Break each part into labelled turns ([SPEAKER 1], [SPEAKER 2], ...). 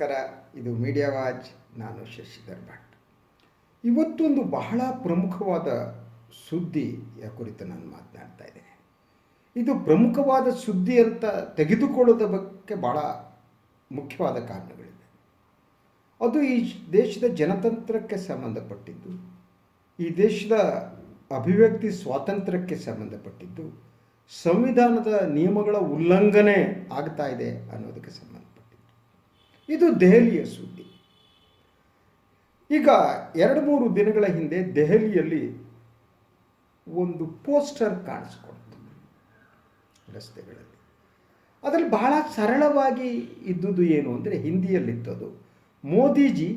[SPEAKER 1] ನಮಸ್ಕಾರ. ಇದು media watch. ನಾನು ಶಶಿಧರ್ ಭಟ್. ಇವತ್ತೊಂದು ಬಹಳ ಪ್ರಮುಖವಾದ ಸುದ್ದಿಯ ಕುರಿತು ನಾನು ಮಾತನಾಡ್ತಾ ಇದ್ದೇನೆ. ಇದು ಪ್ರಮುಖವಾದ ಸುದ್ದಿ ಅಂತ ತೆಗೆದುಕೊಳ್ಳೋದ ಬಗ್ಗೆ ಭಾಳ ಮುಖ್ಯವಾದ ಕಾರಣಗಳಿವೆ. ಅದು ಈ ದೇಶದ ಜನತಂತ್ರಕ್ಕೆ ಸಂಬಂಧಪಟ್ಟಿದ್ದು, ಈ ದೇಶದ ಅಭಿವ್ಯಕ್ತಿ ಸ್ವಾತಂತ್ರ್ಯಕ್ಕೆ ಸಂಬಂಧಪಟ್ಟಿದ್ದು, ಸಂವಿಧಾನದ ನಿಯಮಗಳ ಉಲ್ಲಂಘನೆ ಆಗ್ತಾ ಇದೆ ಅನ್ನೋದಕ್ಕೆ ಸಂಬಂಧಪಟ್ಟಿದ್ದು. ಇದು ದೆಹಲಿಯ ಸುದ್ದಿ. ಈಗ 2-3 ದಿನಗಳ ಹಿಂದೆ ದೆಹಲಿಯಲ್ಲಿ ಒಂದು ಪೋಸ್ಟರ್ ಕಾಣಿಸ್ಕೊಳ್ತು ರಸ್ತೆಗಳಲ್ಲಿ. ಅದರಲ್ಲಿ ಬಹಳ ಸರಳವಾಗಿ ಇದ್ದುದು ಏನು ಅಂದರೆ, ಹಿಂದಿಯಲ್ಲಿತ್ತದು, ಮೋದಿಜಿ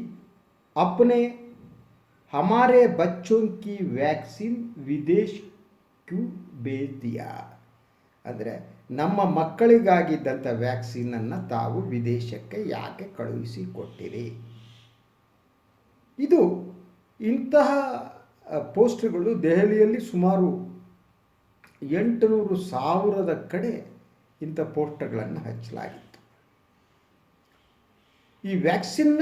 [SPEAKER 1] ಅಪ್ನೆ ಹಮಾರೆ ಬಚ್ಚೋಂ ಕಿ ವ್ಯಾಕ್ಸಿನ್ ವಿದೇಶ್ ಕ್ಯೂ ಬೇಚ್ ದಿಯಾ. ಅಂದರೆ ನಮ್ಮ ಮಕ್ಕಳಿಗಾಗಿದ್ದಂಥ ವ್ಯಾಕ್ಸಿನನ್ನು ತಾವು ವಿದೇಶಕ್ಕೆ ಯಾಕೆ ಕಳುಹಿಸಿ ಕೊಟ್ಟಿರಿ. ಇಂತಹ ಪೋಸ್ಟರ್ಗಳು ದೆಹಲಿಯಲ್ಲಿ ಸುಮಾರು 800,000 ಕಡೆ ಇಂಥ ಪೋಸ್ಟರ್ಗಳನ್ನು ಹಚ್ಚಲಾಗಿತ್ತು. ಈ ವ್ಯಾಕ್ಸಿನ್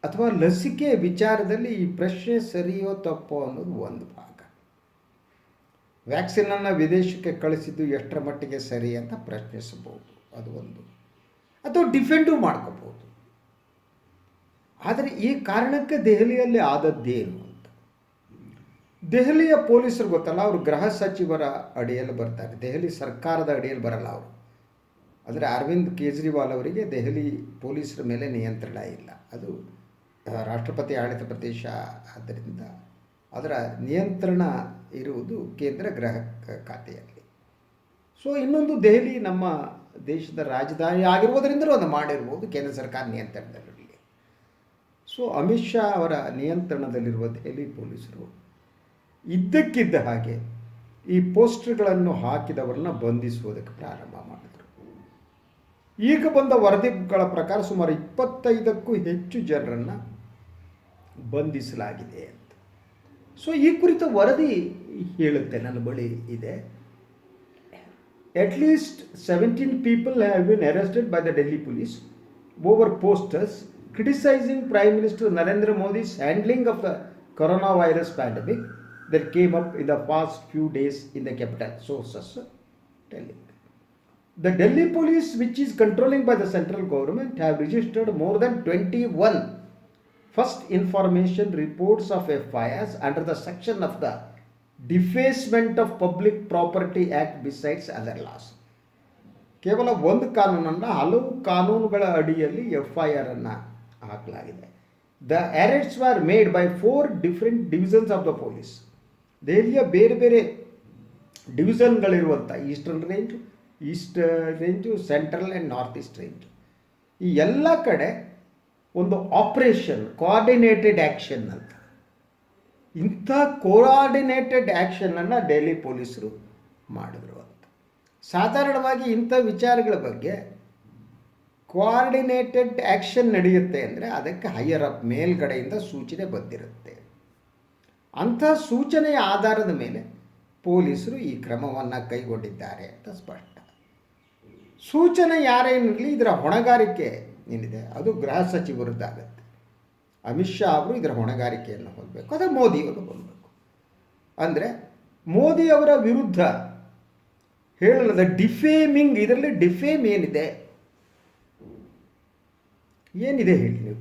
[SPEAKER 1] ಅಥವಾ ಲಸಿಕೆ ವಿಚಾರದಲ್ಲಿ ಈ ಪ್ರಶ್ನೆ ಸರಿಯೋ ತಪ್ಪೋ ಅನ್ನೋದು ಒಂದು ಭಾಗ. ವ್ಯಾಕ್ಸಿನನ್ನು ವಿದೇಶಕ್ಕೆ ಕಳಿಸಿದ್ದು ಎಷ್ಟರ ಮಟ್ಟಿಗೆ ಸರಿ ಅಂತ ಪ್ರಶ್ನಿಸಬಹುದು, ಅದು ಒಂದು. ಅಥವಾ ಡಿಫೆಂಡು ಮಾಡ್ಕೋಬಹುದು. ಆದರೆ ಈ ಕಾರಣಕ್ಕೆ ದೆಹಲಿಯಲ್ಲಿ ಆದದ್ದೇನು ಅಂತ, ದೆಹಲಿಯ ಪೊಲೀಸರು ಗೊತ್ತಲ್ಲ, ಅವರು ಗೃಹ ಸಚಿವರ ಅಡಿಯಲ್ಲಿ ಬರ್ತಾರೆ, ದೆಹಲಿ ಸರ್ಕಾರದ ಅಡಿಯಲ್ಲಿ ಬರಲ್ಲ ಅವರು. ಅಂದರೆ ಅರವಿಂದ್ ಕೇಜ್ರಿವಾಲ್ ಅವರಿಗೆ ದೆಹಲಿ ಪೊಲೀಸರ ಮೇಲೆ ನಿಯಂತ್ರಣ ಇಲ್ಲ. ಅದು ರಾಷ್ಟ್ರಪತಿ ಆಡಳಿತ ಪ್ರದೇಶ ಆದ್ದರಿಂದ ಅದರ ನಿಯಂತ್ರಣ ಇರುವುದು ಕೇಂದ್ರ ಗೃಹ ಖಾತೆಯಲ್ಲಿ. ಸೊ ಇನ್ನೊಂದು, ದೆಹಲಿ ನಮ್ಮ ದೇಶದ ರಾಜಧಾನಿ ಆಗಿರುವುದರಿಂದಲೂ ಅದು ಮಾಡಿರ್ಬೋದು, ಕೇಂದ್ರ ಸರ್ಕಾರ ನಿಯಂತ್ರಣದಲ್ಲಿರಲಿ. ಸೊ ಅಮಿತ್ ಶಾ ಅವರ ನಿಯಂತ್ರಣದಲ್ಲಿರುವ ದೆಹಲಿ ಪೊಲೀಸರು ಇದ್ದಕ್ಕಿದ್ದ ಹಾಗೆ ಈ ಪೋಸ್ಟರ್ಗಳನ್ನು ಹಾಕಿದವರನ್ನ ಬಂಧಿಸುವುದಕ್ಕೆ ಪ್ರಾರಂಭ ಮಾಡಿದರು. ಈಗ ಬಂದ ವರದಿಗಳ ಪ್ರಕಾರ ಸುಮಾರು 25ಕ್ಕೂ ಹೆಚ್ಚು ಜನರನ್ನು ಬಂಧಿಸಲಾಗಿದೆ ಅಂತ. ಸೊ ಈ ಕುರಿತ ವರದಿ ಹೇಳುತ್ತೆ, ನನ್ನ ಬಳಿ ಇದೆ. At least 17 people have been arrested by the Delhi police over posters criticizing Prime Minister Narendra Modi's handling of the coronavirus pandemic that came up in the past few days in the capital, sources telling. The Delhi police, which is controlling by the central government, have registered more than 21 first information reports of FIRs under the section of the Defacement of Public Property Act besides other laws. ಕೇವಲ ಒಂದು ಕಾನೂನನ್ನು ಹಲವು ಕಾನೂನುಗಳ ಅಡಿಯಲ್ಲಿ FIR ಅನ್ನು ಹಾಕಲಾಗಿದೆ. The arrests were made by 4 different divisions of the police. ದೆಹಲಿಯ ಬೇರೆ ಬೇರೆ ಡಿವಿಷನ್ಗಳಿರುವಂಥ eastern range, central and north east range, ಈ ಎಲ್ಲ ಕಡೆ ಒಂದು ಆಪರೇಷನ್, ಕೋಆರ್ಡಿನೇಟೆಡ್ ಆ್ಯಕ್ಷನ್ ಅಂತ, ಇಂಥ ಕೋಆರ್ಡಿನೇಟೆಡ್ ಆ್ಯಕ್ಷನನ್ನು ಡೆಲ್ಲಿ ಪೊಲೀಸರು ಮಾಡಿದ್ರು ಅಂತ. ಸಾಧಾರಣವಾಗಿ ಇಂಥ ವಿಚಾರಗಳ ಬಗ್ಗೆ ಕೋಆರ್ಡಿನೇಟೆಡ್ ಆ್ಯಕ್ಷನ್ ನಡೆಯುತ್ತೆ ಅಂದರೆ ಅದಕ್ಕೆ ಹೈಯರ್ ಅಪ್, ಮೇಲ್ಗಡೆಯಿಂದ ಸೂಚನೆ ಬಂದಿರುತ್ತೆ. ಅಂಥ ಸೂಚನೆಯ ಆಧಾರದ ಮೇಲೆ ಪೊಲೀಸರು ಈ ಕ್ರಮವನ್ನು ಕೈಗೊಂಡಿದ್ದಾರೆ ಅಂತ ಸ್ಪಷ್ಟ. ಸೂಚನೆ ಯಾರೇನಿರಲಿ, ಇದರ ಹೊಣೆಗಾರಿಕೆ ಏನಿದೆ ಅದು ಗೃಹ ಸಚಿವರದ್ದಾಗತ್ತೆ. ಅಮಿತ್ ಶಾ ಅವರು ಇದರ ಹೊಣೆಗಾರಿಕೆಯನ್ನು ಹೊಂದಬೇಕು, ಅದು ಮೋದಿಯವರು ಹೊಂದಬೇಕು. ಅಂದರೆ ಮೋದಿಯವರ ವಿರುದ್ಧ ಹೇಳಲಾದ ಡಿಫೇಮಿಂಗ್, ಇದರಲ್ಲಿ ಡಿಫೇಮ್ ಏನಿದೆ ಹೇಳಿ ನೀವು.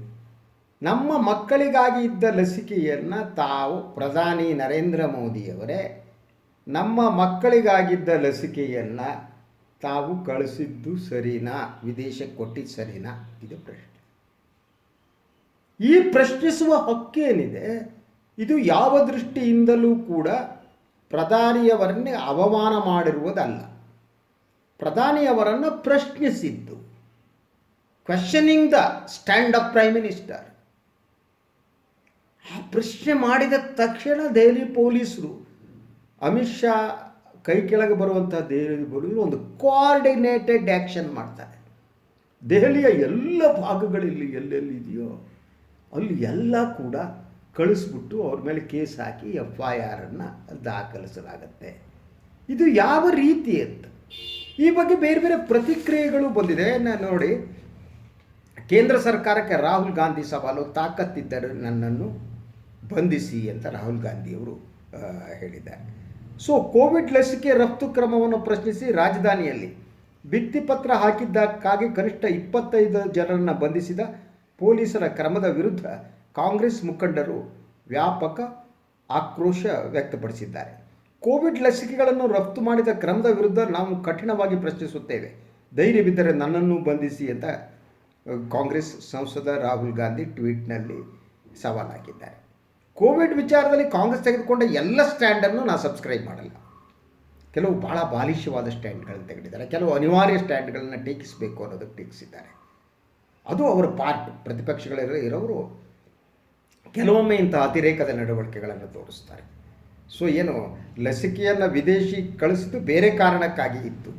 [SPEAKER 1] ನಮ್ಮ ಮಕ್ಕಳಿಗಾಗಿ ಇದ್ದ ಲಸಿಕೆಯನ್ನು ತಾವು, ಪ್ರಧಾನಿ ನರೇಂದ್ರ ಮೋದಿಯವರೇ ನಮ್ಮ ಮಕ್ಕಳಿಗಾಗಿದ್ದ ಲಸಿಕೆಯನ್ನು ತಾವು ಕಳಿಸಿದ್ದು ಸರಿನಾ, ವಿದೇಶಕ್ಕೆ ಕೊಟ್ಟಿದ್ದು ಸರಿನಾ, ಇದು ಪ್ರಶ್ನೆ. ಈ ಪ್ರಶ್ನಿಸುವ ಹಕ್ಕೇನಿದೆ, ಇದು ಯಾವ ದೃಷ್ಟಿಯಿಂದಲೂ ಕೂಡ ಪ್ರಧಾನಿಯವರನ್ನೇ ಅವಮಾನ ಮಾಡಿರುವುದಲ್ಲ, ಪ್ರಧಾನಿಯವರನ್ನು ಪ್ರಶ್ನಿಸಿದ್ದು, questioning the stand of prime minister. ಆ ಪ್ರಶ್ನೆ ಮಾಡಿದ ತಕ್ಷಣ ದೆಹಲಿ ಪೊಲೀಸರು, ಅಮಿತ್ ಶಾ ಕೈ ಕೆಳಗೆ ಬರುವಂಥ ದೆಹಲಿ ಪೊಲೀಸರು ಒಂದು ಕೋಆರ್ಡಿನೇಟೆಡ್ ಆ್ಯಕ್ಷನ್ ಮಾಡ್ತಾರೆ. ದೆಹಲಿಯ ಎಲ್ಲ ಭಾಗಗಳಲ್ಲಿ ಎಲ್ಲೆಲ್ಲಿದೆಯೋ ಅಲ್ಲಿ ಎಲ್ಲ ಕೂಡ ಕಳಿಸ್ಬಿಟ್ಟು ಅವ್ರ ಮೇಲೆ ಕೇಸ್ ಹಾಕಿ FIR ಅನ್ನು ದಾಖಲಿಸಲಾಗತ್ತೆ. ಇದು ಯಾವ ರೀತಿ ಅಂತ ಈ ಬಗ್ಗೆ ಬೇರೆ ಬೇರೆ ಪ್ರತಿಕ್ರಿಯೆಗಳು ಬಂದಿದೆ. ನಾನು ನೋಡಿ, ಕೇಂದ್ರ ಸರ್ಕಾರಕ್ಕೆ ರಾಹುಲ್ ಗಾಂಧಿ ಸವಾಲು, ತಾಕತ್ತಿದ್ದರೆ ನನ್ನನ್ನು ಬಂಧಿಸಿ ಅಂತ ರಾಹುಲ್ ಗಾಂಧಿಯವರು ಹೇಳಿದ್ದಾರೆ. ಸೊ ಕೋವಿಡ್ ಲಸಿಕೆ ರಫ್ತು ಕ್ರಮವನ್ನು ಪ್ರಶ್ನಿಸಿ ರಾಜಧಾನಿಯಲ್ಲಿ ಭಿತ್ತಿಪತ್ರ ಹಾಕಿದ್ದಕ್ಕಾಗಿ ಕನಿಷ್ಠ 25 ಜನರನ್ನು ಬಂಧಿಸಿದ ಪೊಲೀಸರ ಕ್ರಮದ ವಿರುದ್ಧ ಕಾಂಗ್ರೆಸ್ ಮುಖಂಡರು ವ್ಯಾಪಕ ಆಕ್ರೋಶ ವ್ಯಕ್ತಪಡಿಸಿದ್ದಾರೆ. ಕೋವಿಡ್ ಲಸಿಕೆಗಳನ್ನು ರಫ್ತು ಮಾಡಿದ ಕ್ರಮದ ವಿರುದ್ಧ ನಾವು ಕಠಿಣವಾಗಿ ಪ್ರಶ್ನಿಸುತ್ತೇವೆ, ಧೈರ್ಯವಿದ್ದರೆ ನನ್ನನ್ನು ಬಂಧಿಸಿ ಅಂತ ಕಾಂಗ್ರೆಸ್ ಸಂಸದ ರಾಹುಲ್ ಗಾಂಧಿ ಟ್ವೀಟ್ನಲ್ಲಿ ಸವಾಲು ಹಾಕಿದ್ದಾರೆ. ಕೋವಿಡ್ ವಿಚಾರದಲ್ಲಿ ಕಾಂಗ್ರೆಸ್ ತೆಗೆದುಕೊಂಡ ಎಲ್ಲ ಸ್ಟ್ಯಾಂಡನ್ನು ನಾನು ಸಬ್ಸ್ಕ್ರೈಬ್ ಮಾಡಲ್ಲ. ಕೆಲವು ಭಾಳ ಬಾಲಿಷ್ಯವಾದ ಸ್ಟ್ಯಾಂಡ್ಗಳನ್ನು ತೆಗೆದಿದ್ದಾರೆ, ಕೆಲವು ಅನಿವಾರ್ಯ ಸ್ಟ್ಯಾಂಡ್ಗಳನ್ನು ಟೀಕಿಸಬೇಕು ಅನ್ನೋದಕ್ಕೆ ಟೀಕಿಸಿದ್ದಾರೆ. ಅದು ಅವರ ಪಾರ್ಟ್. ಪ್ರತಿಪಕ್ಷಗಳಿರೋರು ಕೆಲವೊಮ್ಮೆ ಇಂಥ ಅತಿರೇಕದ ನಡವಳಿಕೆಗಳನ್ನು ತೋರಿಸ್ತಾರೆ. ಸೊ ಏನು ಲಸಿಕೆಯನ್ನು ವಿದೇಶಿ ಕಳಿಸಿದ್ದು ಬೇರೆ ಕಾರಣಕ್ಕಾಗಿ ಇತ್ತು,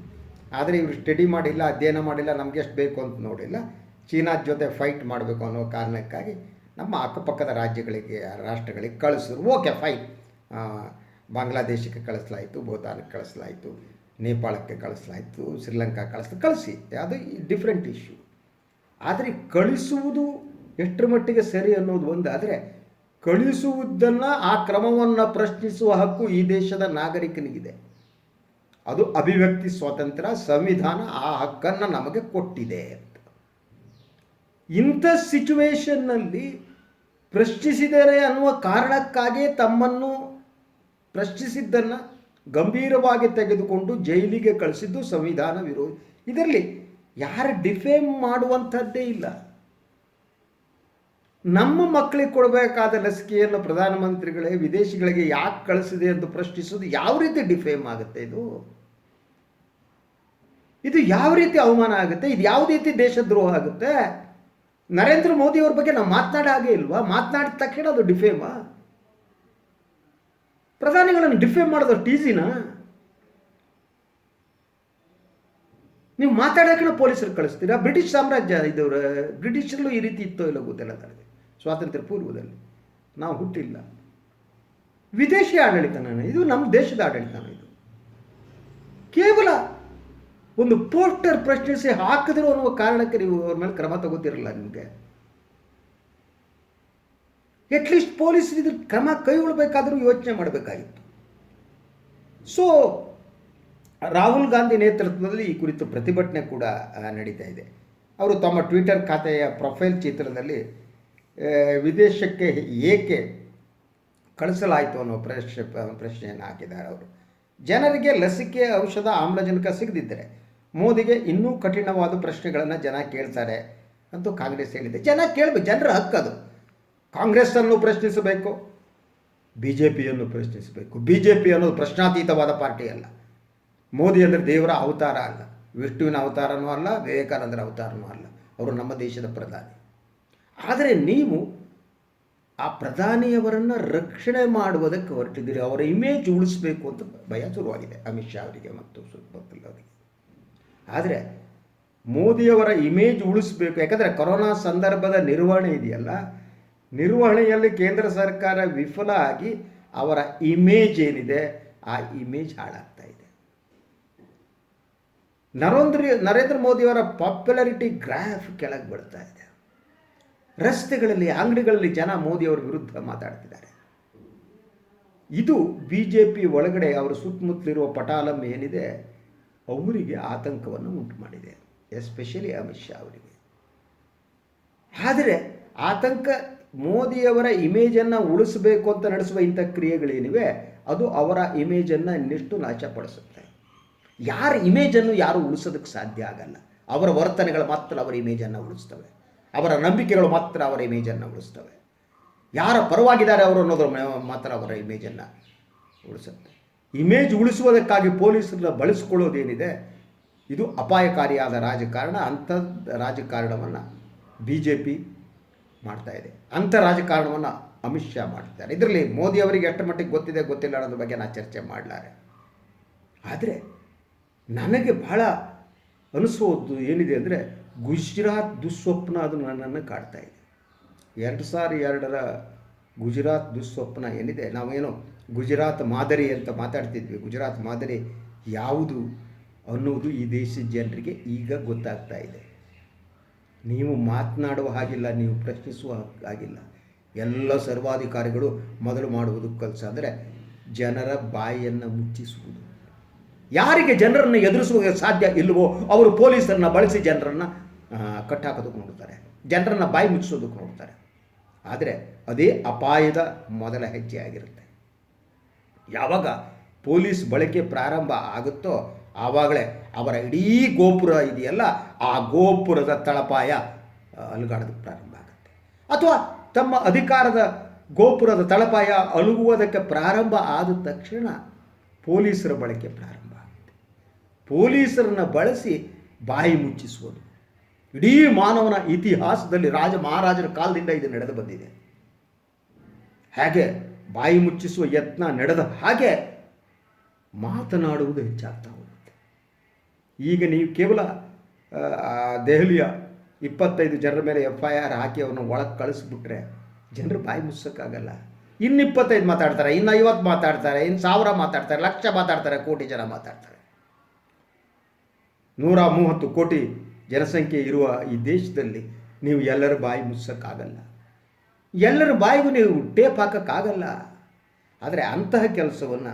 [SPEAKER 1] ಆದರೆ ಇವರು ಸ್ಟಡಿ ಮಾಡಿಲ್ಲ, ಅಧ್ಯಯನ ಮಾಡಿಲ್ಲ, ನಮಗೆ ಎಷ್ಟು ಬೇಕು ಅಂತ ನೋಡಿಲ್ಲ, ಚೀನಾದ ಜೊತೆ ಫೈಟ್ ಮಾಡಬೇಕು ಅನ್ನೋ ಕಾರಣಕ್ಕಾಗಿ ನಮ್ಮ ಅಕ್ಕಪಕ್ಕದ ರಾಷ್ಟ್ರಗಳಿಗೆ ಕಳಿಸಿದ್ರು. ಓಕೆ ಫೈನ್, ಬಾಂಗ್ಲಾದೇಶಕ್ಕೆ ಕಳಿಸಲಾಯಿತು, ಭೂತಾನಕ್ಕೆ ಕಳಿಸಲಾಯಿತು, ನೇಪಾಳಕ್ಕೆ ಕಳಿಸಲಾಯಿತು, ಶ್ರೀಲಂಕಾ ಕಳಿಸಿ, ಅದು ಡಿಫ್ರೆಂಟ್ ಇಶ್ಯೂ. ಆದರೆ ಕಳಿಸುವುದು ಎಷ್ಟರ ಮಟ್ಟಿಗೆ ಸರಿ ಅನ್ನೋದು ಒಂದು. ಆದರೆ ಕಳಿಸುವುದನ್ನು, ಆ ಕ್ರಮವನ್ನು ಪ್ರಶ್ನಿಸುವ ಹಕ್ಕು ಈ ದೇಶದ ನಾಗರಿಕನಿಗಿದೆ. ಅದು ಅಭಿವ್ಯಕ್ತಿ ಸ್ವಾತಂತ್ರ್ಯ, ಸಂವಿಧಾನ ಆ ಹಕ್ಕನ್ನು ನಮಗೆ ಕೊಟ್ಟಿದೆ ಅಂತ. ಇಂಥ ಸಿಚುವೇಶನ್ನಲ್ಲಿ ಪ್ರಶ್ನಿಸಿದರೆ ಅನ್ನುವ ಕಾರಣಕ್ಕಾಗಿ ತಮ್ಮನ್ನು ಪ್ರಶ್ನಿಸಿದ್ದನ್ನು ಗಂಭೀರವಾಗಿ ತೆಗೆದುಕೊಂಡು ಜೈಲಿಗೆ ಕಳಿಸಿದ್ದು ಸಂವಿಧಾನ ವಿರೋಧಿ. ಇದರಲ್ಲಿ ಯಾರು ಡಿಫೇಮ್ ಮಾಡುವಂಥದ್ದೇ ಇಲ್ಲ. ನಮ್ಮ ಮಕ್ಕಳಿಗೆ ಕೊಡಬೇಕಾದ ಲಸಿಕೆಯನ್ನು ಪ್ರಧಾನಮಂತ್ರಿಗಳೇ ವಿದೇಶಿಗಳಿಗೆ ಯಾಕೆ ಕಳಿಸಿದೆ ಎಂದು ಪ್ರಶ್ನಿಸೋದು ಯಾವ ರೀತಿ ಡಿಫೇಮ್ ಆಗುತ್ತೆ? ಇದು ಯಾವ ರೀತಿ ಅವಮಾನ ಆಗುತ್ತೆ? ಇದು ಯಾವ ರೀತಿ ದೇಶದ್ರೋಹ ಆಗುತ್ತೆ? ನರೇಂದ್ರ ಮೋದಿಯವ್ರ ಬಗ್ಗೆ ನಾವು ಮಾತನಾಡ ಹಾಗೆ ಇಲ್ವಾ? ಮಾತನಾಡಿದ ತಕ್ಷಣ ಅದು ಡಿಫೇಮಾ? ಪ್ರಧಾನಿಗಳನ್ನು ಡಿಫೇಮ್ ಮಾಡೋದು ಈಸಿನಾ? ನೀವು ಮಾತಾಡೋಕೆ ಪೊಲೀಸರು ಕಳಿಸ್ತೀರಾ? ಬ್ರಿಟಿಷ್ ಸಾಮ್ರಾಜ್ಯ ಇದವರು, ಬ್ರಿಟಿಷರಲ್ಲೂ ಈ ರೀತಿ ಇತ್ತೋ ಇಲ್ಲ ಗೊತ್ತಿಲ್ಲ ನನಗೆ. ಸ್ವಾತಂತ್ರ್ಯ ಪೂರ್ವದಲ್ಲಿ ನಾವು ಹುಟ್ಟಿಲ್ಲ. ವಿದೇಶಿ ಆಡಳಿತನ ಇದು, ನಮ್ಮ ದೇಶದ ಆಡಳಿತನ ಇದು. ಕೇವಲ ಒಂದು ಪೋಸ್ಟರ್ ಪ್ರಶ್ನಿಸಿ ಹಾಕಿದ್ರು ಅನ್ನುವ ಕಾರಣಕ್ಕೆ ನೀವು ಅವ್ರ ಮೇಲೆ ಕ್ರಮ ತಗೋತಿರಲ್ಲ. ನಿಮಗೆ ಅಟ್ಲೀಸ್ಟ್ ಪೊಲೀಸರು ಇದ್ರ ಕ್ರಮ ಕೈಗೊಳ್ಳಬೇಕಾದ್ರೂ ಯೋಚನೆ ಮಾಡಬೇಕಾಗಿತ್ತು. ಸೊ ರಾಹುಲ್ ಗಾಂಧಿ ನೇತೃತ್ವದಲ್ಲಿ ಈ ಕುರಿತು ಪ್ರತಿಭಟನೆ ಕೂಡ ನಡೀತಾ ಇದೆ. ಅವರು ತಮ್ಮ ಟ್ವಿಟರ್ ಖಾತೆಯ ಪ್ರೊಫೈಲ್ ಚಿತ್ರದಲ್ಲಿ ವಿದೇಶಕ್ಕೆ ಏಕೆ ಕಳಿಸಲಾಯಿತು ಅನ್ನೋ ಪ್ರಶ್ನೆಯನ್ನು ಹಾಕಿದ್ದಾರೆ. ಅವರು ಜನರಿಗೆ ಲಸಿಕೆ, ಔಷಧ, ಆಮ್ಲಜನಕ ಸಿಗದಿದ್ದರೆ ಮೋದಿಗೆ ಇನ್ನೂ ಕಠಿಣವಾದ ಪ್ರಶ್ನೆಗಳನ್ನು ಜನ ಕೇಳ್ತಾರೆ ಅಂತೂ ಕಾಂಗ್ರೆಸ್ ಹೇಳಿದೆ. ಜನ ಕೇಳಬೇಕು, ಜನರ ಹಕ್ಕದು. ಕಾಂಗ್ರೆಸ್ಸನ್ನು ಪ್ರಶ್ನಿಸಬೇಕು, ಬಿ ಜೆ ಪಿಯನ್ನು ಪ್ರಶ್ನಿಸಬೇಕು. ಬಿ ಜೆ ಪಿ ಅನ್ನೋದು ಪ್ರಶ್ನಾತೀತವಾದ ಪಾರ್ಟಿ ಅಲ್ಲ. ಮೋದಿ ಅಂದರೆ ದೇವರ ಅವತಾರ ಅಲ್ಲ, ವಿಷ್ಣುವಿನ ಅವತಾರನೂ ಅಲ್ಲ, ವಿವೇಕಾನಂದರ ಅವತಾರನೂ ಅಲ್ಲ. ಅವರು ನಮ್ಮ ದೇಶದ ಪ್ರಧಾನಿ. ಆದರೆ ನೀವು ಆ ಪ್ರಧಾನಿಯವರನ್ನು ರಕ್ಷಣೆ ಮಾಡುವುದಕ್ಕೆ ಹೊರಟಿದ್ದೀರಿ. ಅವರ ಇಮೇಜ್ ಉಳಿಸಬೇಕು ಅಂತ ಭಯ ಶುರುವಾಗಿದೆ ಅಮಿತ್ ಶಾ ಅವರಿಗೆ ಮತ್ತು ಸುತ್ತಮುತ್ತಲವರಿಗೆ. ಆದರೆ ಮೋದಿಯವರ ಇಮೇಜ್ ಉಳಿಸಬೇಕು. ಯಾಕಂದರೆ ಕೊರೋನಾ ಸಂದರ್ಭದ ನಿರ್ವಹಣೆ ಇದೆಯಲ್ಲ, ನಿರ್ವಹಣೆಯಲ್ಲಿ ಕೇಂದ್ರ ಸರ್ಕಾರ ವಿಫಲ ಆಗಿ ಅವರ ಇಮೇಜ್ ಏನಿದೆ ಆ ಇಮೇಜ್ ಹಾಳಾಗ್ತಾ ಇದೆ. ನರೇಂದ್ರ ಮೋದಿಯವರ ಪಾಪ್ಯುಲಾರಿಟಿ ಗ್ರಾಫ್ ಕೆಳಗೆ ಬಿಡ್ತಾ ಇದೆ. ರಸ್ತೆಗಳಲ್ಲಿ, ಅಂಗಡಿಗಳಲ್ಲಿ ಜನ ಮೋದಿಯವರ ವಿರುದ್ಧ ಮಾತಾಡ್ತಿದ್ದಾರೆ. ಇದು ಬಿ ಜೆ ಪಿ ಒಳಗಡೆ ಅವರ ಸುತ್ತಮುತ್ತಲಿರುವ ಪಟಾಲಂ ಏನಿದೆ ಅವರಿಗೆ ಆತಂಕವನ್ನು ಉಂಟು ಮಾಡಿದೆ, ಎಸ್ಪೆಷಲಿ ಅಮಿತ್ ಶಾ ಅವರಿಗೆ. ಆದರೆ ಆತಂಕ ಮೋದಿಯವರ ಇಮೇಜನ್ನು ಉಳಿಸಬೇಕು ಅಂತ ನಡೆಸುವ ಇಂಥ ಕ್ರಿಯೆಗಳೇನಿವೆ ಅದು ಅವರ ಇಮೇಜನ್ನು ಇನ್ನಿಷ್ಟು ನಾಶಪಡಿಸುತ್ತೆ. ಯಾರ ಇಮೇಜನ್ನು ಯಾರು ಉಳಿಸೋದಕ್ಕೆ ಸಾಧ್ಯ ಆಗಲ್ಲ. ಅವರ ವರ್ತನೆಗಳು ಮಾತ್ರ ಅವರ ಇಮೇಜನ್ನು ಉಳಿಸ್ತವೆ, ಅವರ ನಂಬಿಕೆಗಳು ಮಾತ್ರ ಅವರ ಇಮೇಜನ್ನು ಉಳಿಸ್ತವೆ. ಯಾರ ಪರವಾಗಿದ್ದಾರೆ ಅವರು ಅನ್ನೋದ್ರ ಮಾತ್ರ ಅವರ ಇಮೇಜನ್ನು ಉಳಿಸುತ್ತೆ. ಇಮೇಜ್ ಉಳಿಸುವುದಕ್ಕಾಗಿ ಪೊಲೀಸರನ್ನ ಬಳಸಿಕೊಳ್ಳೋದೇನಿದೆ ಇದು ಅಪಾಯಕಾರಿಯಾದ ರಾಜಕಾರಣ. ಅಂಥ ರಾಜಕಾರಣವನ್ನು ಬಿ ಜೆ ಪಿ ಮಾಡ್ತಾ ಇದೆ. ಅಂಥ ರಾಜಕಾರಣವನ್ನು ಅಮಿತ್ ಶಾ ಮಾಡ್ತಾರೆ. ಇದರಲ್ಲಿ ಮೋದಿ ಅವರಿಗೆ ಎಷ್ಟು ಮಟ್ಟಿಗೆ ಗೊತ್ತಿದೆ ಗೊತ್ತಿಲ್ಲ ಅನ್ನೋದ್ರ ಬಗ್ಗೆ ನಾನು ಚರ್ಚೆ ಮಾಡಲಾರೆ. ಆದರೆ ನನಗೆ ಬಹಳ ಅನಿಸೋದು ಏನಿದೆ ಅಂದರೆ ಗುಜರಾತ್ ದುಸ್ವಪ್ನ ಅದು ನನ್ನನ್ನು ಕಾಡ್ತಾ ಇದೆ. 2002ರ ಗುಜರಾತ್ ದುಸ್ವಪ್ನ ಏನಿದೆ, ನಾವೇನೋ ಗುಜರಾತ್ ಮಾದರಿ ಅಂತ ಮಾತಾಡ್ತಿದ್ವಿ. ಗುಜರಾತ್ ಮಾದರಿ ಯಾವುದು ಅನ್ನೋದು ಈ ದೇಶದ ಜನರಿಗೆ ಈಗ ಗೊತ್ತಾಗ್ತಾ ಇದೆ. ನೀವು ಮಾತನಾಡುವ ಹಾಗಿಲ್ಲ, ನೀವು ಪ್ರಶ್ನಿಸುವ ಹಾಗಿಲ್ಲ. ಎಲ್ಲ ಸರ್ವಾಧಿಕಾರಿಗಳು ಮೊದಲು ಮಾಡುವುದು ಕೆಲಸ ಅಂದರೆ ಜನರ ಬಾಯಿಯನ್ನು ಮುಚ್ಚಿಸುವುದು. ಯಾರಿಗೆ ಜನರನ್ನು ಎದುರಿಸುವ ಸಾಧ್ಯ ಇಲ್ಲವೋ ಅವರು ಪೊಲೀಸರನ್ನು ಬಳಸಿ ಜನರನ್ನು ಕಟ್ಟಾಕೋದಕ್ಕೆ ನೋಡ್ತಾರೆ, ಜನರನ್ನು ಬಾಯಿ ಮುಚ್ಚಿಸೋದಕ್ಕೆ ನೋಡ್ತಾರೆ. ಆದರೆ ಅದೇ ಅಪಾಯದ ಮೊದಲ ಹೆಜ್ಜೆ ಆಗಿರುತ್ತೆ. ಯಾವಾಗ ಪೊಲೀಸ್ ಬಳಕೆ ಪ್ರಾರಂಭ ಆಗುತ್ತೋ ಆವಾಗಲೇ ಅವರ ಇಡೀ ಗೋಪುರ ಇದೆಯಲ್ಲ, ಆ ಗೋಪುರದ ತಳಪಾಯ ಅಲುಗಾಡೋದಕ್ಕೆ ಪ್ರಾರಂಭ ಆಗುತ್ತೆ. ಅಥವಾ ತಮ್ಮ ಅಧಿಕಾರದ ಗೋಪುರದ ತಳಪಾಯ ಅಲುಗುವುದಕ್ಕೆ ಪ್ರಾರಂಭ ಆದ ತಕ್ಷಣ ಪೊಲೀಸರ ಬಳಕೆ ಪ್ರಾರಂಭ ಆಗುತ್ತೆ. ಪೊಲೀಸರನ್ನು ಬಳಸಿ ಬಾಯಿ ಮುಚ್ಚಿಸುವುದು ಇಡೀ ಮಾನವನ ಇತಿಹಾಸದಲ್ಲಿ ರಾಜ ಮಹಾರಾಜರ ಕಾಲದಿಂದ ಇದು ನಡೆದು ಬಂದಿದೆ. ಹಾಗೆ ಬಾಯಿ ಮುಚ್ಚಿಸುವ ಯತ್ನ ನಡೆದ ಹಾಗೆ ಮಾತನಾಡುವುದು ಹೆಚ್ಚಾಗ್ತಾ ಹೋಗುತ್ತೆ. ಈಗ ನೀವು ಕೇವಲ ದೆಹಲಿಯ 25 ಜನರ ಮೇಲೆ FIR ಹಾಕಿ ಅವ್ರನ್ನ ಒಳಗೆ ಕಳಿಸ್ಬಿಟ್ರೆ ಜನರು ಬಾಯಿ ಮುಚ್ಚೋಕ್ಕಾಗಲ್ಲ. ಇನ್ನು 25 ಮಾತಾಡ್ತಾರೆ, ಇನ್ನು 50 ಮಾತಾಡ್ತಾರೆ, ಇನ್ನು 1000 ಮಾತಾಡ್ತಾರೆ, ಲಕ್ಷ ಮಾತಾಡ್ತಾರೆ, ಕೋಟಿ ಜನ ಮಾತಾಡ್ತಾರೆ. 130 ಕೋಟಿ ಜನಸಂಖ್ಯೆ ಇರುವ ಈ ದೇಶದಲ್ಲಿ ನೀವು ಎಲ್ಲರ ಬಾಯಿ ಮುಚ್ಚೋಕ್ಕಾಗಲ್ಲ, ಎಲ್ಲರ ಬಾಯಿಗೂ ನೀವು ಟೇಪ್ ಹಾಕೋಕ್ಕಾಗಲ್ಲ. ಆದರೆ ಅಂತಹ ಕೆಲಸವನ್ನು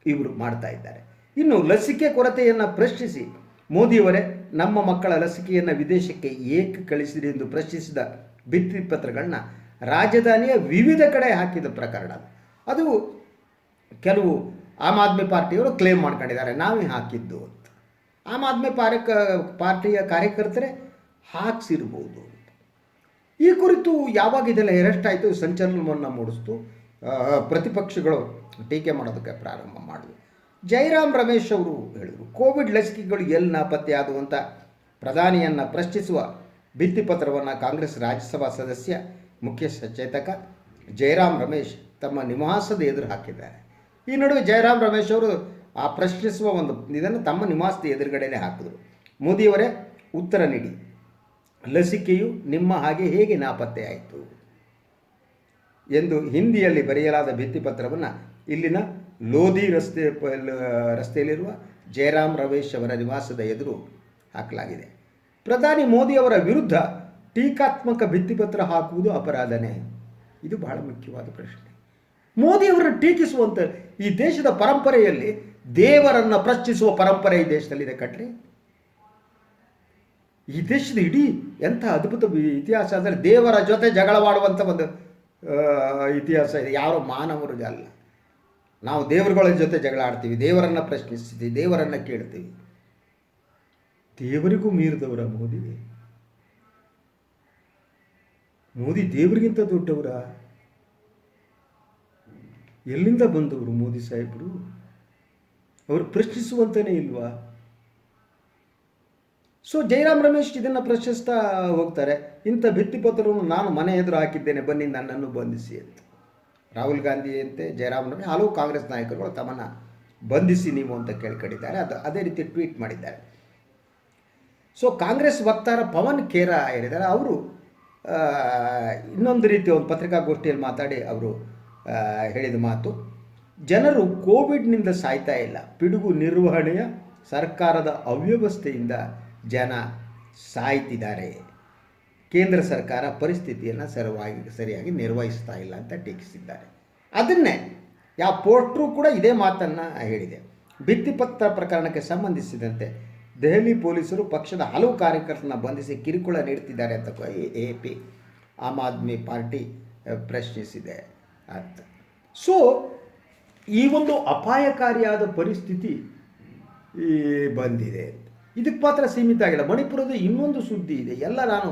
[SPEAKER 1] ಇವರು ಮಾಡ್ತಾ ಇದ್ದಾರೆ. ಇನ್ನು ಲಸಿಕೆ ಕೊರತೆಯನ್ನು ಪ್ರಶ್ನಿಸಿ ಮೋದಿಯವರೇ ನಮ್ಮ ಮಕ್ಕಳ ಲಸಿಕೆಯನ್ನು ವಿದೇಶಕ್ಕೆ ಏಕೆ ಕಳಿಸಿರಿ ಎಂದು ಪ್ರಶ್ನಿಸಿದ ಭಿತ್ತಿಪತ್ರಗಳನ್ನ ರಾಜಧಾನಿಯ ವಿವಿಧ ಕಡೆ ಹಾಕಿದ ಪ್ರಕರಣ ಅದು. ಕೆಲವು ಆಮ್ ಆದ್ಮಿ ಪಾರ್ಟಿಯವರು ಕ್ಲೇಮ್ ಮಾಡ್ಕೊಂಡಿದ್ದಾರೆ ನಾವೇ ಹಾಕಿದ್ದು ಅಂತ. ಆಮ್ ಆದ್ಮಿ ಪಾರ್ಟಿಯ ಕಾರ್ಯಕರ್ತರೇ ಹಾಕ್ಸಿರ್ಬೋದು. ಈ ಕುರಿತು ಯಾವಾಗ ಇದೆಲ್ಲ ಅರೆಸ್ಟ್ ಆಯಿತು, ಸಂಚಲನವನ್ನು ಮೂಡಿಸ್ತು, ಪ್ರತಿಪಕ್ಷಗಳು ಟೀಕೆ ಮಾಡೋದಕ್ಕೆ ಪ್ರಾರಂಭ ಮಾಡಿದ್ರು. ಜೈರಾಮ್ ರಮೇಶ್ ಅವರು ಹೇಳಿದರು, ಕೋವಿಡ್ ಲಸಿಕೆಗಳು ಎಲ್ಲಿ ನಾಪತ್ತೆ ಆದವು ಅಂತ ಪ್ರಧಾನಿಯನ್ನು ಪ್ರಶ್ನಿಸುವ ಭಿತ್ತಿಪತ್ರವನ್ನು ಕಾಂಗ್ರೆಸ್ ರಾಜ್ಯಸಭಾ ಸದಸ್ಯ ಮುಖ್ಯ ಸಚೇತಕ ಜೈರಾಮ್ ರಮೇಶ್ ತಮ್ಮ ನಿವಾಸದ ಎದುರು ಹಾಕಿದ್ದಾರೆ. ಈ ನಡುವೆ ಜೈರಾಮ್ ರಮೇಶ್ ಅವರು ಆ ಪ್ರಶ್ನಿಸುವ ಒಂದು ಇದನ್ನು ತಮ್ಮ ನಿವಾಸದ ಎದುರುಗಡೆನೇ ಹಾಕಿದರು. ಮೋದಿಯವರೇ ಉತ್ತರ ನೀಡಿ, ಲಸಿಕೆಯು ನಿಮ್ಮ ಹಾಗೆ ಹೇಗೆ ನಾಪತ್ತೆ ಆಯಿತು ಎಂದು ಹಿಂದಿಯಲ್ಲಿ ಬರೆಯಲಾದ ಭಿತ್ತಿಪತ್ರವನ್ನು ಇಲ್ಲಿನ ಲೋಧಿ ರಸ್ತೆಯಲ್ಲಿರುವ ಜಯರಾಮ್ ರಮೇಶ್ ಅವರ ನಿವಾಸದ ಎದುರು ಹಾಕಲಾಗಿದೆ. ಪ್ರಧಾನಿ ಮೋದಿಯವರ ವಿರುದ್ಧ ಟೀಕಾತ್ಮಕ ಭಿತ್ತಿಪತ್ರ ಹಾಕುವುದು ಅಪರಾಧನೇ? ಇದು ಬಹಳ ಮುಖ್ಯವಾದ ಪ್ರಶ್ನೆ. ಮೋದಿಯವರನ್ನು ಟೀಕಿಸುವಂಥ ಈ ದೇಶದ ಪರಂಪರೆಯಲ್ಲಿ ದೇವರನ್ನು ಪ್ರಶ್ನಿಸುವ ಪರಂಪರೆ ಈ ದೇಶದಲ್ಲಿದೆ ಕಟ್ರಿ. ಈ ದೇಶದ ಇಡೀ ಎಂಥ ಅದ್ಭುತ ಇತಿಹಾಸ ಅಂದರೆ ದೇವರ ಜೊತೆ ಜಗಳವಾಡುವಂಥ ಒಂದು ಇತಿಹಾಸ ಇದೆ. ಯಾರೋ ಮಾನವರಿಗೆ ಅಲ್ಲ. ನಾವು ದೇವರುಗಳ ಜೊತೆ ಜಗಳ ಆಡ್ತೀವಿ, ದೇವರನ್ನು ಪ್ರಶ್ನಿಸ್ತೀವಿ, ದೇವರನ್ನು ಕೇಳ್ತೀವಿ. ದೇವರಿಗೂ ಮೀರಿದವರ ಮೋದಿ ದೇವರಿಗಿಂತ ದೊಡ್ಡವರ? ಎಲ್ಲಿಂದ ಬಂದವರು ಮೋದಿ ಸಾಹೇಬರು? ಅವರು ಪ್ರಶ್ನಿಸುವಂತನೇ ಇಲ್ವಾ? ಸೊ ಜೈರಾಮ್ ರಮೇಶ್ ಇದನ್ನು ಪ್ರಶ್ನಿಸ್ತಾ ಹೋಗ್ತಾರೆ, ಇಂಥ ಭಿತ್ತಿಪತ್ರವನ್ನು ನಾನು ಮನೆ ಎದುರು ಹಾಕಿದ್ದೇನೆ, ಬನ್ನಿ ನನ್ನನ್ನು ಬಂಧಿಸಿ ಅಂತ. ರಾಹುಲ್ ಗಾಂಧಿಯಂತೆ ಜೈರಾಮ್ ರಮೇಶ್ ಹಲವು ಕಾಂಗ್ರೆಸ್ ನಾಯಕರುಗಳು ತಮ್ಮನ್ನು ಬಂಧಿಸಿ ನೀವು ಅಂತ ಕೇಳ್ಕೊಂಡಿದ್ದಾರೆ. ಅದೇ ರೀತಿ ಟ್ವೀಟ್ ಮಾಡಿದ್ದಾರೆ. ಸೊ ಕಾಂಗ್ರೆಸ್ ವಕ್ತಾರ ಪವನ್ ಖೇರಾ ಏನಿದ್ದಾರೆ ಅವರು ಇನ್ನೊಂದು ರೀತಿ ಒಂದು ಪತ್ರಿಕಾಗೋಷ್ಠಿಯಲ್ಲಿ ಮಾತಾಡಿ ಅವರು ಹೇಳಿದ ಮಾತು, ಜನರು ಕೋವಿಡ್ನಿಂದ ಸಾಯ್ತಾ ಇಲ್ಲ, ಪಿಡುಗು ನಿರ್ವಹಣೆಯ ಸರ್ಕಾರದ ಅವ್ಯವಸ್ಥೆಯಿಂದ ಜನ ಸಾಯ್ತಿದ್ದಾರೆ. ಕೇಂದ್ರ ಸರ್ಕಾರ ಪರಿಸ್ಥಿತಿಯನ್ನು ಸರಿಯಾಗಿ ನಿರ್ವಹಿಸ್ತಾ ಇಲ್ಲ ಅಂತ ಟೀಕಿಸಿದ್ದಾರೆ. ಅದನ್ನೇ ಯಾವ ಪೋಸ್ಟ್ರು ಕೂಡ ಇದೇ ಮಾತನ್ನು ಹೇಳಿದೆ. ಭಿತ್ತಿಪತ್ರ ಪ್ರಕರಣಕ್ಕೆ ಸಂಬಂಧಿಸಿದಂತೆ ದೆಹಲಿ ಪೊಲೀಸರು ಪಕ್ಷದ ಹಲವು ಕಾರ್ಯಕರ್ತರನ್ನ ಬಂಧಿಸಿ ಕಿರುಕುಳ ನೀಡುತ್ತಿದ್ದಾರೆ ಅಂತ AP ಆಮ್ ಆದ್ಮಿ ಪಾರ್ಟಿ ಪ್ರಶ್ನಿಸಿದೆ ಅಂತ. ಸೊ ಈ ಒಂದು ಅಪಾಯಕಾರಿಯಾದ ಪರಿಸ್ಥಿತಿ ಬಂದಿದೆ. ಇದಕ್ಕೆ ಮಾತ್ರ ಸೀಮಿತ ಆಗಿಲ್ಲ. ಮಣಿಪುರದ ಇನ್ನೊಂದು ಸುದ್ದಿ ಇದೆ. ನಾನು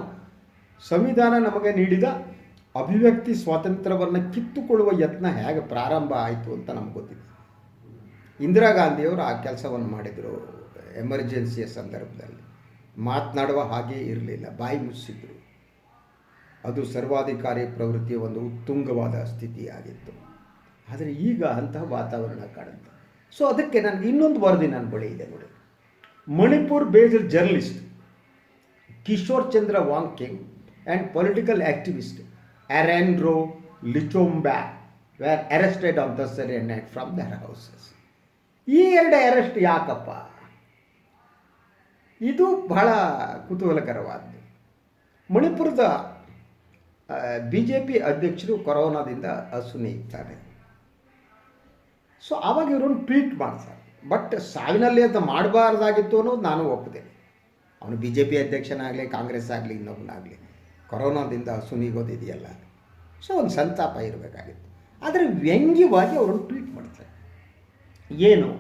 [SPEAKER 1] ಸಂವಿಧಾನ ನಮಗೆ ನೀಡಿದ ಅಭಿವ್ಯಕ್ತಿ ಸ್ವಾತಂತ್ರ್ಯವನ್ನು ಕಿತ್ತುಕೊಳ್ಳುವ ಯತ್ನ ಹೇಗೆ ಪ್ರಾರಂಭ ಆಯಿತು ಅಂತ ನಮ್ಗೆ ಗೊತ್ತಿದೆ. ಇಂದಿರಾ ಗಾಂಧಿಯವರು ಆ ಕೆಲಸವನ್ನು ಮಾಡಿದರು. ಎಮರ್ಜೆನ್ಸಿಯ ಸಂದರ್ಭದಲ್ಲಿ ಮಾತನಾಡುವ ಹಾಗೇ ಇರಲಿಲ್ಲ, ಬಾಯಿ ಮುಚ್ಚಿದ್ರು. ಅದು ಸರ್ವಾಧಿಕಾರಿ ಪ್ರವೃತ್ತಿಯ ಒಂದು ಉತ್ತುಂಗವಾದ ಸ್ಥಿತಿಯಾಗಿತ್ತು. ಆದರೆ ಈಗ ಅಂತಹ ವಾತಾವರಣ ಕಾಣುತ್ತೆ. ಸೊ ಅದಕ್ಕೆ ನನಗೆ ಇನ್ನೊಂದು ವರದಿ ನನ್ನ ಬಳಿ ಇದೆ ನೋಡಿ. Manipur based journalist Kishore Chandra Wangkhem and political activist Arendro Lichomba were arrested on Thursday night from their houses. ಈ ಎರಡು ಅರೆಸ್ಟ್ ಯಾಕಪ್ಪ? ಇದು ಬಹಳ ಕುತೂಹಲಕರವಾದ್ದು. ಮಣಿಪುರದ BJP ಅಧ್ಯಕ್ಷರು ಕೊರೋನಾದಿಂದ ಅಸುನೀಗ್ತಾರೆ. ಸೊ ಆವಾಗ ಇವರನ್ನು ಟ್ವೀಟ್ ಮಾಡ್ತಾರೆ. ಬಟ್ ಸಾವಿನಲ್ಲಿ ಅಂತ ಮಾಡಬಾರ್ದಾಗಿತ್ತು ಅನ್ನೋದು ನಾನು ಒಪ್ಪಿದ್ದೇನೆ. ಅವನು BJP ಅಧ್ಯಕ್ಷನಾಗಲಿ, ಕಾಂಗ್ರೆಸ್ ಆಗಲಿ, ಇನ್ನೊಬ್ಬನಾಗಲಿ ಕೊರೋನಾದಿಂದ ಅಸುನೀಗೋದಿದೆಯಲ್ಲ, ಸೊ ಒಂದು ಸಂತಾಪ ಇರಬೇಕಾಗಿತ್ತು. ಆದರೆ ವ್ಯಂಗ್ಯವಾಗಿ ಅವರನ್ನು ಟ್ವೀಟ್ ಮಾಡ್ತಾರೆ. ಏನು,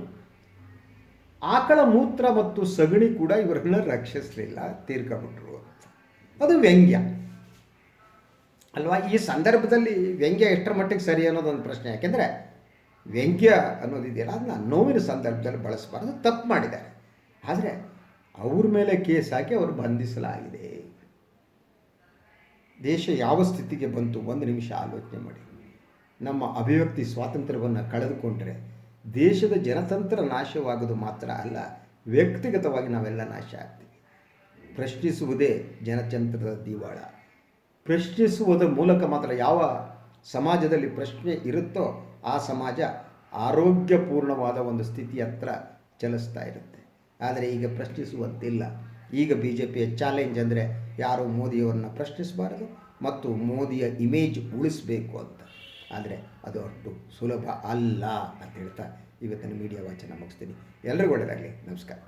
[SPEAKER 1] ಆಕಳ ಮೂತ್ರ ಮತ್ತು ಸಗಣಿ ಕೂಡ ಇವರನ್ನ ರಕ್ಷಿಸಲಿಲ್ಲ, ತೀರ್ಕೊಂಡ್ಬಿಟ್ರು ಅಂತ. ಅದು ವ್ಯಂಗ್ಯ ಅಲ್ವಾ? ಈ ಸಂದರ್ಭದಲ್ಲಿ ವ್ಯಂಗ್ಯ ಎಷ್ಟರ ಮಟ್ಟಿಗೆ ಸರಿ ಅನ್ನೋದೊಂದು ಪ್ರಶ್ನೆ. ಯಾಕೆಂದರೆ ವ್ಯಂಗ್ಯ ಅನ್ನೋದಿದೆಯಲ್ಲ, ಅದನ್ನ ನೋವಿನ ಸಂದರ್ಭದಲ್ಲಿ ಬಳಸಬಾರ್ದು, ತಪ್ಪು ಮಾಡಿದ್ದಾರೆ. ಆದರೆ ಅವ್ರ ಮೇಲೆ ಕೇಸ್ ಹಾಕಿ ಅವರು ಬಂಧಿಸಲಾಗಿದೆ. ದೇಶ ಯಾವ ಸ್ಥಿತಿಗೆ ಬಂತು, ಒಂದು ನಿಮಿಷ ಆಲೋಚನೆ ಮಾಡಿ. ನಮ್ಮ ಅಭಿವ್ಯಕ್ತಿ ಸ್ವಾತಂತ್ರ್ಯವನ್ನು ಕಳೆದುಕೊಂಡ್ರೆ ದೇಶದ ಜನತಂತ್ರ ನಾಶವಾಗೋದು ಮಾತ್ರ ಅಲ್ಲ, ವ್ಯಕ್ತಿಗತವಾಗಿ ನಾವೆಲ್ಲ ನಾಶ ಆಗ್ತೀವಿ. ಪ್ರಶ್ನಿಸುವುದೇ ಜನತಂತ್ರದ ದಿವಾಳ. ಪ್ರಶ್ನಿಸುವುದರ ಮೂಲಕ ಮಾತ್ರ ಯಾವ ಸಮಾಜದಲ್ಲಿ ಪ್ರಶ್ನೆ ಇರುತ್ತೋ ಆ ಸಮಾಜ ಆರೋಗ್ಯಪೂರ್ಣವಾದ ಒಂದು ಸ್ಥಿತಿ ಹತ್ರ ಚಲಿಸ್ತಾ ಇರುತ್ತೆ. ಆದರೆ ಈಗ ಪ್ರಶ್ನಿಸುವಂತಿಲ್ಲ. ಈಗ BJPಯ ಚಾಲೆಂಜ್ ಅಂದರೆ ಯಾರು ಮೋದಿಯವರನ್ನ ಪ್ರಶ್ನಿಸಬಾರದು ಮತ್ತು ಮೋದಿಯ ಇಮೇಜ್ ಉಳಿಸಬೇಕು ಅಂತ. ಆದರೆ ಅದು ಅಷ್ಟು ಸುಲಭ ಅಲ್ಲ ಅಂತ ಹೇಳ್ತಾ ಇವತ್ತಿನ ಮೀಡಿಯಾ ವಾಚನ ಮುಗಿಸ್ತೀನಿ. ಎಲ್ಲರಿಗೂ ಒಳ್ಳೆಯದಾಗಲಿ. ನಮಸ್ಕಾರ.